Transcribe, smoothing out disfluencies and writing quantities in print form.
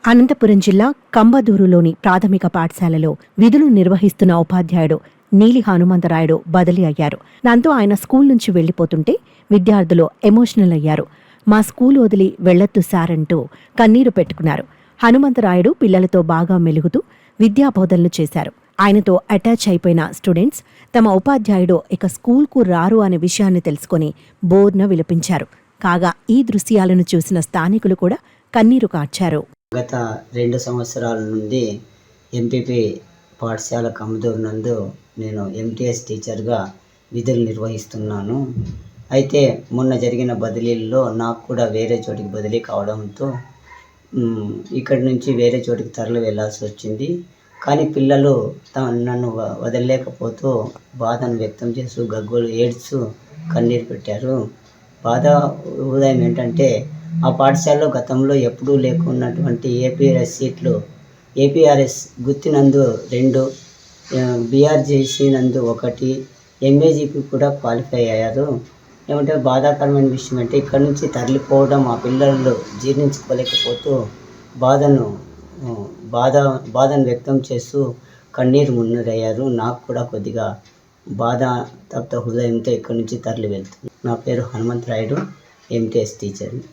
అనంతపురం జిల్లా కంబదూరులోని ప్రాథమిక పాఠశాలలో విధులు నిర్వహిస్తున్న ఉపాధ్యాయుడు నీలి హనుమంతరాయుడు బదిలీ అయ్యారు. దాంతో ఆయన స్కూల్ నుంచి వెళ్లిపోతుంటే విద్యార్థులు ఎమోషనల్ అయ్యారు. మా స్కూల్ వదిలి వెళ్లొద్దు సార్ అంటూ కన్నీరు పెట్టుకున్నారు. హనుమంతరాయుడు పిల్లలతో బాగా మెలుగుతూ విద్యాబోధనలు చేశారు. ఆయనతో అటాచ్ అయిపోయిన స్టూడెంట్స్ తమ ఉపాధ్యాయుడు ఇక స్కూల్కు రారు అనే విషయాన్ని తెలుసుకుని బోర్న విలపించారు. కాగా ఈ దృశ్యాలను చూసిన స్థానికులు కూడా కన్నీరు కార్చారు. గత 2 సంవత్సరాల నుండి ఎంపీపీ పాఠశాల కమ్మదూరు నందు నేను ఎంటీఎస్ టీచర్గా విధులు నిర్వహిస్తున్నాను. అయితే మొన్న జరిగిన బదిలీల్లో నాకు కూడా వేరే చోటికి బదిలీ కావడంతో ఇక్కడి నుంచి వేరే చోటికి తరలి వెళ్ళాల్సి వచ్చింది. కానీ పిల్లలు నన్ను వదలలేకపోతూ బాధను వ్యక్తం చేస్తూ గగ్గోలు ఏడ్చు కన్నీరు పెట్టారు. బాధ హృదయం ఏంటంటే ఆ పాఠశాలలో గతంలో ఎప్పుడూ లేకున్నటువంటి ఏపీఆర్ఎస్ సీట్లు ఏపీఆర్ఎస్ గుర్తినందు 2, బీఆర్జేసీ నందు 1, ఎంఏజీపీ కూడా క్వాలిఫై అయ్యారు. ఏమంటే బాధాకరమైన విషయం అంటే ఇక్కడి నుంచి తరలిపోవడం ఆ పిల్లలు జీర్ణించుకోలేకపోతూ బాధను వ్యక్తం చేస్తూ కన్నీరు మున్నీరయ్యారు. నాకు కూడా కొద్దిగా బాధ తప్త హృదయంతో ఇక్కడి నుంచి తరలి వెళ్తుంది. నా పేరు హనుమంతరాయుడు, ఎంటీఎస్ టీచర్ని.